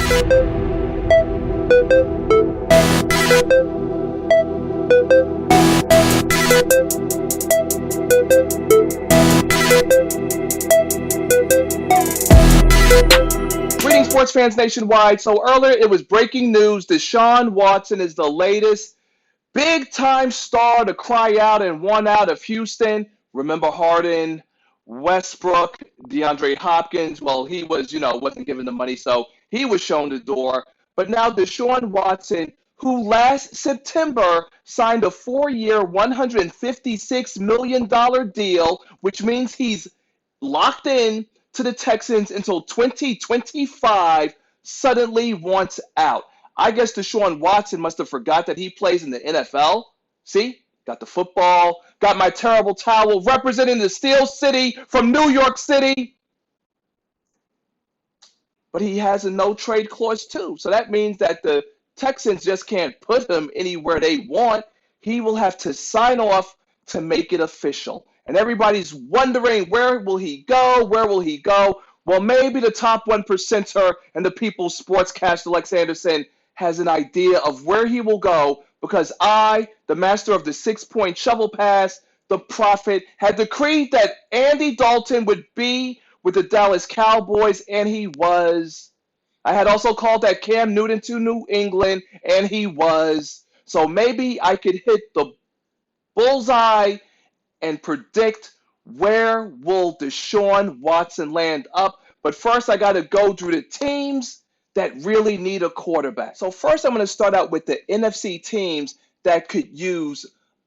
Greetings, sports fans nationwide. So earlier it was breaking news. Deshaun Watson is the latest big-time star to cry out and want out of Houston. Remember Harden, Westbrook, DeAndre Hopkins. Well, he was, wasn't given the money, so he was shown the door. But now Deshaun Watson, who last September signed a 4-year, $156 million deal, which means he's locked in to the Texans until 2025, suddenly wants out. I guess Deshaun Watson must have forgot that he plays in the NFL. See? Got the football, got my terrible towel representing the Steel City from New York City. But he has a no-trade clause too. So that means that the Texans just can't put him anywhere they want. He will have to sign off to make it official. And everybody's wondering, where will he go? Where will he go? Well, maybe the top 1%er and the People's Sportscaster, Lex Anderson, has an idea of where he will go, because I, the master of the 6-point shovel pass, the prophet, had decreed that Andy Dalton would be with the Dallas Cowboys, and he was. I had also called that Cam Newton to New England, and he was. So maybe I could hit the bullseye and predict where will Deshaun Watson land up. But first, I got to go through the teams that really need a quarterback. So first, I'm going to start out with the NFC teams that could use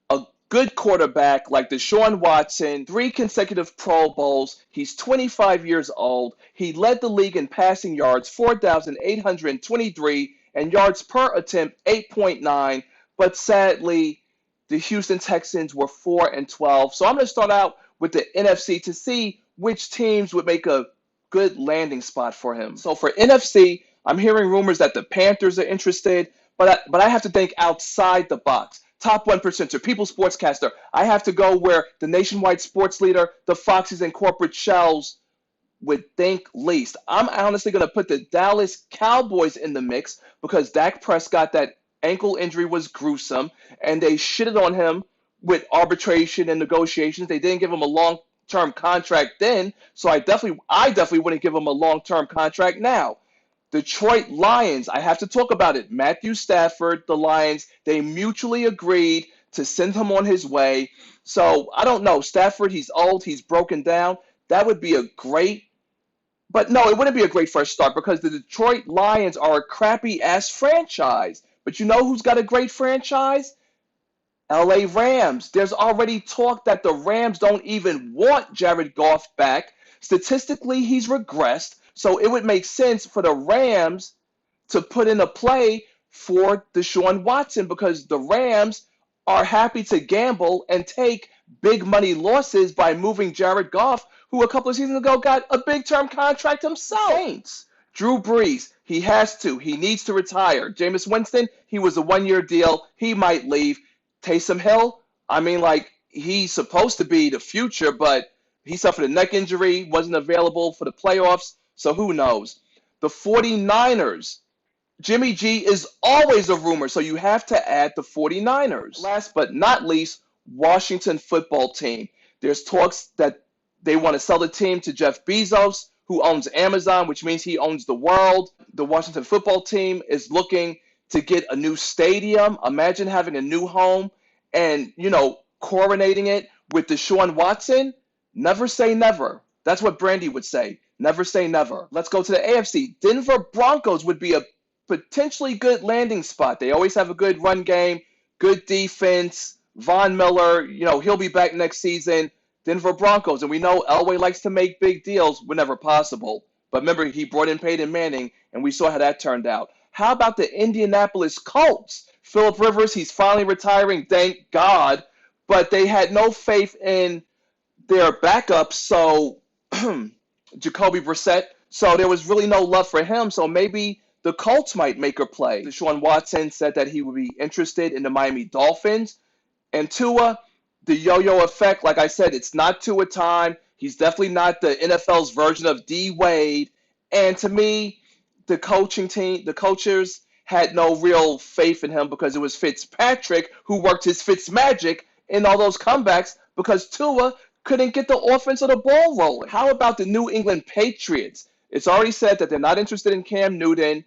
a good quarterback like Deshaun Watson, 3 consecutive Pro Bowls. He's 25 years old. He led the league in passing yards, 4,823, and yards per attempt, 8.9. But sadly, the Houston Texans were 4-12. So I'm going to start out with the NFC to see which teams would make a good landing spot for him. So for NFC, I'm hearing rumors that the Panthers are interested, but I have to think outside the box. Top 1%er, People Sportscaster. I have to go where the nationwide sports leader, the Foxes and corporate shells would think least. I'm honestly going to put the Dallas Cowboys in the mix because Dak Prescott, that ankle injury was gruesome, and they shitted on him with arbitration and negotiations. They didn't give him a long-term contract then, so I definitely wouldn't give him a long-term contract now. Detroit Lions, I have to talk about it. Matthew Stafford, the Lions, they mutually agreed to send him on his way. So, I don't know. Stafford, he's old, he's broken down. That would be a great, but no, it wouldn't be a great first start because the Detroit Lions are a crappy-ass franchise. But you know who's got a great franchise? LA Rams. There's already talk that the Rams don't even want Jared Goff back. Statistically, he's regressed. So it would make sense for the Rams to put in a play for Deshaun Watson because the Rams are happy to gamble and take big money losses by moving Jared Goff, who a couple of seasons ago got a big-term contract himself. Saints. Drew Brees, he has to. He needs to retire. Jameis Winston, he was a 1-year deal. He might leave. Taysom Hill, he's supposed to be the future, but he suffered a neck injury, wasn't available for the playoffs. So who knows? The 49ers. Jimmy G is always a rumor, so you have to add the 49ers. Last but not least, Washington football team. There's talks that they want to sell the team to Jeff Bezos, who owns Amazon, which means he owns the world. The Washington football team is looking to get a new stadium. Imagine having a new home and, coronating it with Deshaun Watson. Never say never. That's what Brandy would say. Never say never. Let's go to the AFC. Denver Broncos would be a potentially good landing spot. They always have a good run game, good defense. Von Miller, he'll be back next season. Denver Broncos. And we know Elway likes to make big deals whenever possible. But remember, he brought in Peyton Manning, and we saw how that turned out. How about the Indianapolis Colts? Phillip Rivers, he's finally retiring, thank God. But they had no faith in their backup, so Jacoby Brissett. So there was really no love for him. So maybe the Colts might make a play. Deshaun Watson said that he would be interested in the Miami Dolphins. And Tua, the yo-yo effect, like I said, it's not Tua time. He's definitely not the NFL's version of D. Wade. And to me, the coaching team, the coaches had no real faith in him because it was Fitzpatrick who worked his Fitz magic in all those comebacks because Tua couldn't get the offense of the ball rolling. How about the New England Patriots? It's already said that they're not interested in Cam Newton.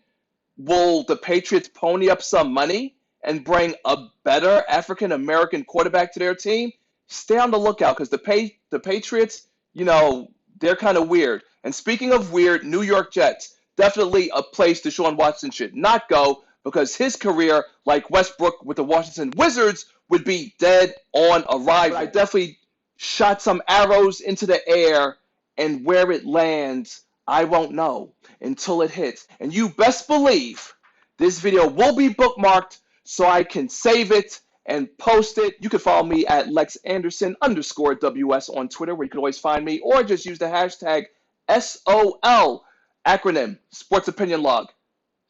Will the Patriots pony up some money and bring a better African American quarterback to their team? Stay on the lookout because the Patriots, they're kind of weird. And speaking of weird, New York Jets, definitely a place Deshaun Watson should not go because his career, like Westbrook with the Washington Wizards, would be dead on arrival. I definitely shot some arrows into the air, and where it lands, I won't know until it hits. And you best believe this video will be bookmarked so I can save it and post it. You can follow me at LexAnderson_WS on Twitter, where you can always find me, or just use the hashtag SOL, acronym, Sports Opinion Log.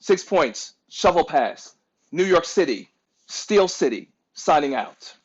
6 points, shovel pass, New York City, Steel City, signing out.